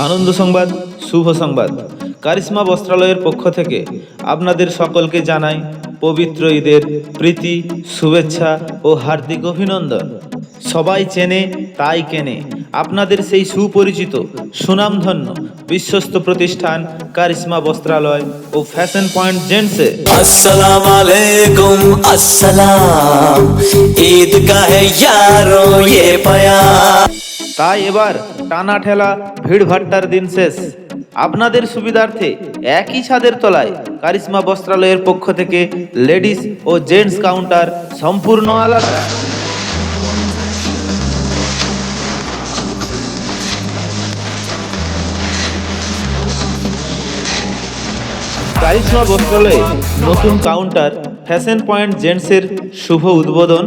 আনন্দ সংবাদ, শুভ সংবাদ। কারিশমা বস্ত্রালয়ের পক্ষ থেকে আপনাদের সকলকে জানাই পবিত্র ঈদের প্রীতি, শুভেচ্ছা ও হার্দিক অভিনন্দন। সবাই চেনে তাই কেনে আপনাদের সেই সুপরিচিত সুনামধন্য বিশ্বস্ত প্রতিষ্ঠান কারিশমা বস্ত্রালয় ও ফ্যাশন পয়েন্ট জেন্টসে। अस्सलाम वालेकुम अस्सलाम, ईद का है यारो ये प्यार। তাই এবার টানা ঠেলা ভিড়ভাট্টার দিন শেষ। আপনাদের সুবিধার্থে একই ছাদের তলায় কারিশমা বস্ত্রালয়ের পক্ষ থেকে লেডিস ও জেন্টস কাউন্টার সম্পূর্ণ আলাদা। কারিশমা বস্ত্রালয়ে নতুন কাউন্টার ফ্যাশন পয়েন্ট জেন্টসের শুভ উদ্বোধন।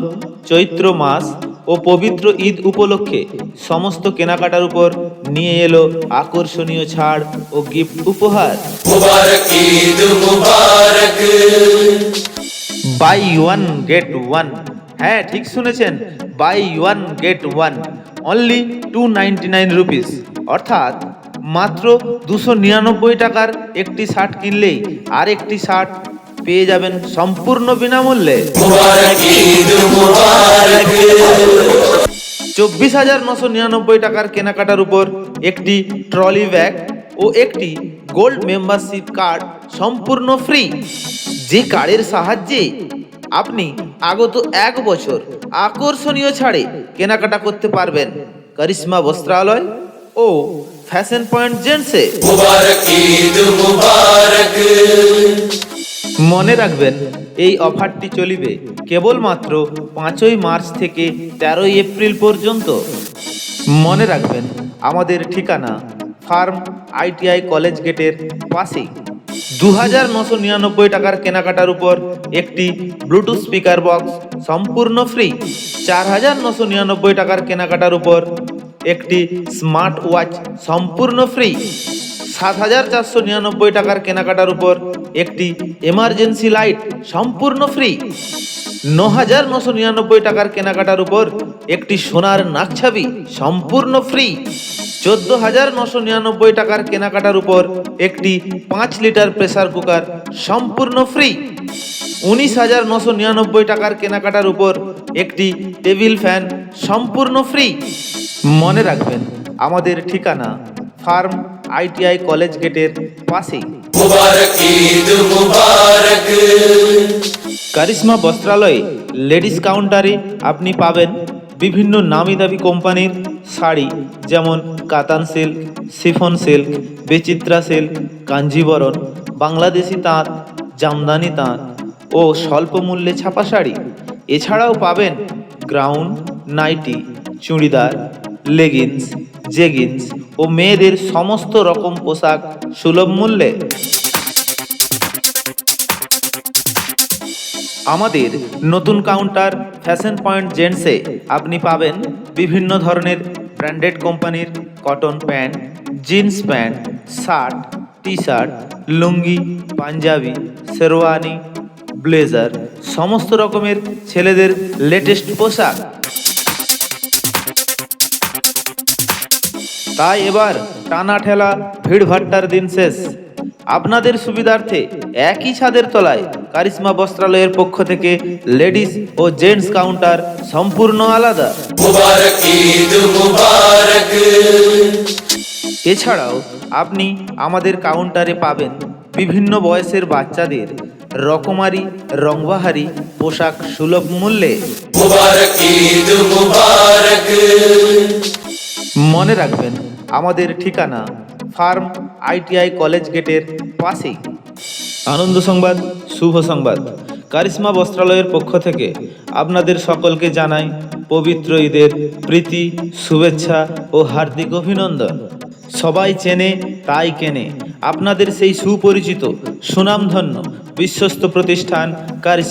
চৈত্র মাস ও পবিত্র ঈদ উপলক্ষে সমস্ত কেনাকাটার উপর নিয়ে এলো আকর্ষণীয় ছাড় ও গিফট উপহার। मुबारक ईद मुबारक। Buy one get one. হ্যাঁ, ঠিক শুনেছেন, buy one get one only 299 rupees, অর্থাৎ মাত্র 299 টাকার একটি শার্ট কিনলেই আর একটি শার্ট পেয়ে যাবেন সম্পূর্ণ বিনামূল্যে। मुबारक ईद मुबारक। 24,999 টাকার কেনাকাটার উপর একটি ট্রলি ব্যাগ ও একটি গোল্ড মেম্বারশিপ কার্ড সম্পূর্ণ ফ্রি, যে কার্ডের সাহায্যে আপনি আগত 1 বছর আকর্ষণীয় ছাড়ে কেনাকাটা করতে পারবেন কারিশমা বস্ত্রালয় ও ফ্যাশন পয়েন্ট জেন্টসে। मुबारक ईद मुबारक। মনে রাখবেন, এই অফারটি চলিবে কেবলমাত্র 5ই মার্চ থেকে 13ই এপ্রিল পর্যন্ত। মনে রাখবেন, আমাদের ঠিকানা ফার্ম ITI কলেজ গেটের পাশেই। 2,999 টাকার কেনাকাটার উপর একটি ব্লুটুথ স্পিকার বক্স সম্পূর্ণ ফ্রি। 4,999 টাকার কেনাকাটার উপর একটি স্মার্ট ওয়াচ সম্পূর্ণ ফ্রি। 7,499 টাকার কেনাকাটার উপর একটি এমার্জেন্সি লাইট সম্পূর্ণ ফ্রি। 9,999 টাকার কেনাকাটার উপর একটি সোনার নাকছাবি সম্পূর্ণ ফ্রি। 14,999 টাকার কেনাকাটার উপর একটি 5 লিটার প্রেসার কুকার সম্পূর্ণ ফ্রি। 19,999 টাকার কেনাকাটার উপর একটি টেবিল ফ্যান সম্পূর্ণ ফ্রি। মনে রাখবেন, আমাদের ঠিকানা ফার্ম ITI কলেজ গেটের পাশেই। मुबारक ईद मुबारक। কারিশমা বস্ত্রালয়ে লেডিস কাউন্টারে আপনি পাবেন বিভিন্ন নামি দামি কোম্পানির শাড়ি, যেমন কাতান সিল্ক, শিফন সিল্ক, বেচিত্রা সিল্ক, কাঞ্জিবরণ, বাংলাদেশি তাঁত, জামদানি তাঁত ও স্বল্প মূল্যে ছাপা শাড়ি। এছাড়াও পাবেন gown, nighty, churidar, leggings, jeggings ও মেয়েদের সমস্ত রকম পোশাক সুলভ মূল্যে। আমাদের নতুন কাউন্টার ফ্যাশন পয়েন্ট জেন্টসে আপনি পাবেন বিভিন্ন ধরনের ব্র্যান্ডেড কোম্পানির cotton pant, jeans pant, shirt, T shirt, lungi, panjabi, sherwani, blazer, সমস্ত রকমের ছেলেদের লেটেস্ট পোশাক। তাই এবার টানা ঠেলা ভিড়ভাট্টার দিন শেষ। আপনাদের সুবিধার্থে একই ছাদের তলায় কারিশমা বস্ত্রালয়ের পক্ষ থেকে লেডিস ও জেন্টস কাউন্টার সম্পূর্ণ আলাদা। मुबारक ईद मुबारक। এছাড়াও আপনি আমাদের কাউন্টারে পাবেন বিভিন্ন বয়সের বাচ্চাদের রকমারি রংবাহারি পোশাক সুলভ মূল্যে। मुबारक ईद मुबारक। মনে রাখবেন, আমাদের ঠিকানা ফার্ম ITI কলেজ গেটের পাশেই। আনন্দ সংবাদ, শুভ সংবাদ। কারিশমা বস্ত্রালয়ের পক্ষ থেকে আপনাদের সকলকে জানাই পবিত্র ঈদের প্রীতি, শুভেচ্ছা ও হার্দিক অভিনন্দন। সবাই চেনে তাই কেনে আপনাদের সেই সুপরিচিত সুনামধন্য বিশ্বস্ত প্রতিষ্ঠান কারিশমা।